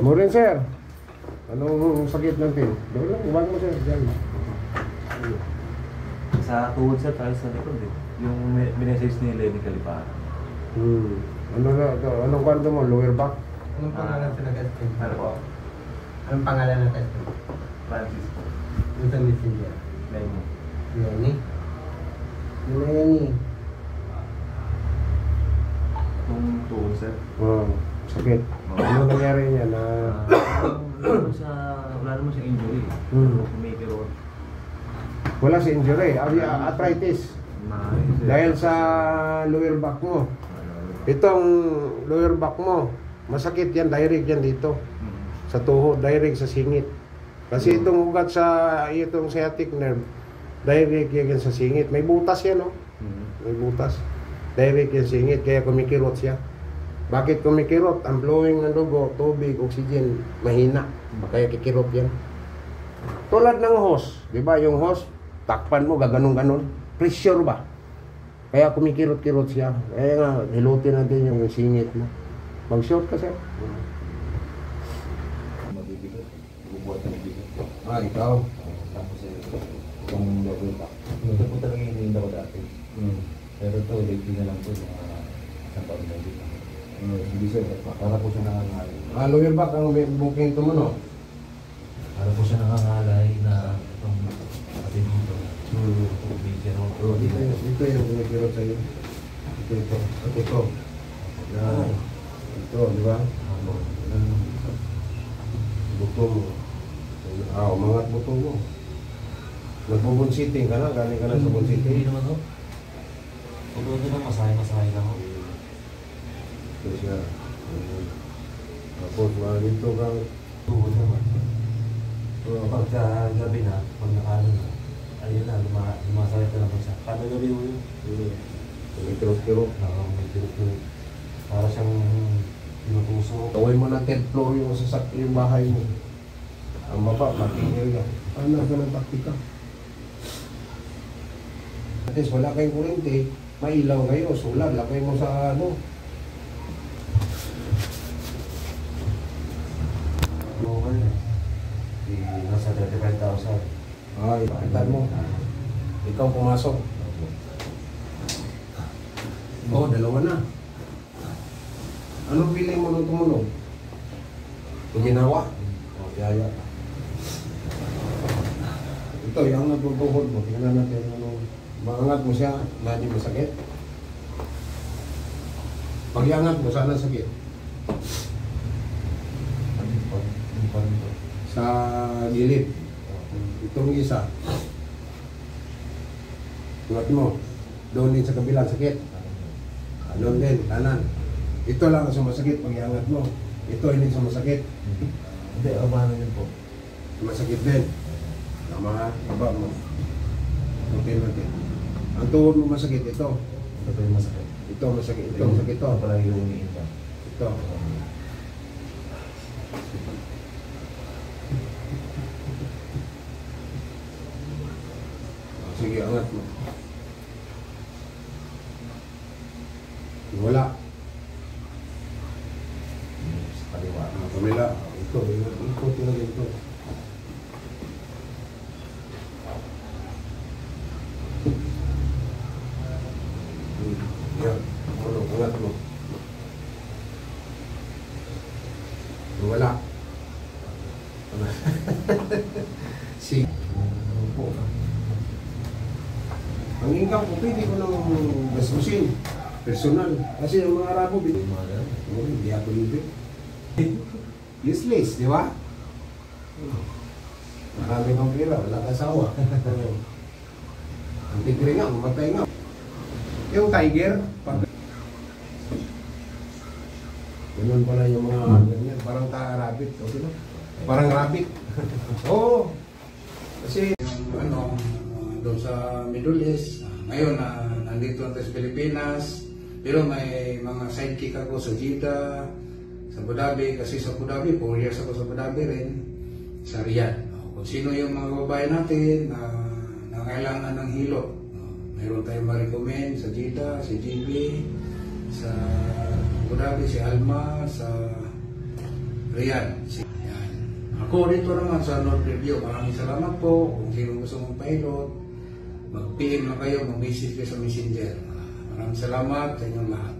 mo rin, sir. Anong sakit natin? Doon lang, iwan mo, sir. Diyan. Sa tuhod sir, tayo sa likod eh. Yung minessage ni Lenny Calipara. Ano na ito? Anong kwarto mo? Lower back? Anong pangalan sa nag-testing? Ano po? Anong pangalan ng testing? Francis po. Yung sa messenger? Lenny. Lenny? Lenny. Yung tuhod sir. Sakit. Ano nangyari niya na... Wala naman siya injury. Kumikirot. Wala si injury. Arthritis. Dahil sa lower back mo. Itong lower back mo, masakit yan, direct yan dito. Sa tuhod, direct sa singit. Kasi itong ugat sa itong sciatic nerve, direct yan sa singit. May butas yan, no? May butas. Direct yan singit, kaya kumikirot siya. Bakit kumikirot? Ang blowing ng dugo, tubig, oxygen, mahina. Kaya kikirot yan. Tulad ng hose, di ba? Yung hose, takpan mo, gaganong-ganon. Pressure ba? Kaya kumikirot-kirot siya. Kaya nga, hilutin natin yung singit mo. Mag-short ka, sir. Mabibigat. Bubuhat na mabibigat. Ikaw. Tapos itong double pack. Ito po talaga yung hindi ko dati. Pero ito, lately na lang po. Isang taon na dito. Hindi sir, para po siya nangangalay. Lower back ang booking ito mo, no? Para po siya nangangalay na itong atin dito. Ito yung kumikirot sa'yo. Ito. Yan. Ito, di ba? Buto mo. Umangat buto mo. Nagbubunsiting ka na, galing ka na sa bunsiting. Hindi naman ho. Ito lang, masahe lang ho. Ito siya. Tapos, dito kang... Tuhod naman. Pagka gabi na, pag nakano na, ayun na, lumasakit na naman siya. Kada gabi ho yun. May kirot-kirot. May kirot-kirot. Para siyang pinutuso. Gawin mo ng 10th floor yung bahay mo. Ang baba, matigil ka. Ano ka ng taktika? At least, wala kayong kurente. Mailaw kayo, sulat. Lakay mo sa ano. Okay. Nasa 35,000. Ipakitan mo. Ikaw pumasok. Dalawa na. Anong feeling mo nung tumunog? Ginawa? Yaya. Ito, yung nagbubuhod mo. Tingnan natin ano. Maangat mo siya, hindi masakit. Pag iangat mo, saan ang sakit? Sa gilid. Itong isa. Angat mo. Doon din sa kabilang sakit. Doon din, kanan. Ito lang ang sumasakit pag iangat mo. Ito hindi sumasakit. Hindi, abana yun po. Sumasakit din. Tama, baba mo. Natin. Ang tuhod mo masakit, ito. Ito yung masakit. Ito masakit, ito masakit ito. Ito pala yung umiinta. Ito. Sige, angat mo. Wala. Sa kaliwa. Kamila. Ito talaga ito. Yan. Angat mo. Wala. Sige. Ang income ko, pwede ko nang gastusin. Personal. Kasi yung mga Arabo, hindi ako libre. Useless, di ba? Marami kang pera, wala kasawa. Ang tigre nga, mamatay nga. Yung tiger, ganun pala yung mga ganyan. Parang rabbit. Okay na? Parang rabbit. Oo. Kasi ano, doon sa Middle East, ngayon nandito tayo sa Pilipinas, pero may mga sidekick ako sa Jeddah, sa Abu Dhabi, kasi sa Abu Dhabi, 4 years ako sa Abu Dhabi rin, sa Riyadh. Kung sino yung mga babae natin na kailangan ng hilo, mayroon tayong ma-recommend sa Jeddah, si GB, sa Abu Dhabi, si Alma, sa Rian. Yan. Ako dito naman sa North Review. Maraming salamat po. Kung sino gusto mong pilot, mag-PM lang kayo, mag-message kayo sa Messenger. Maraming salamat sa inyong lahat.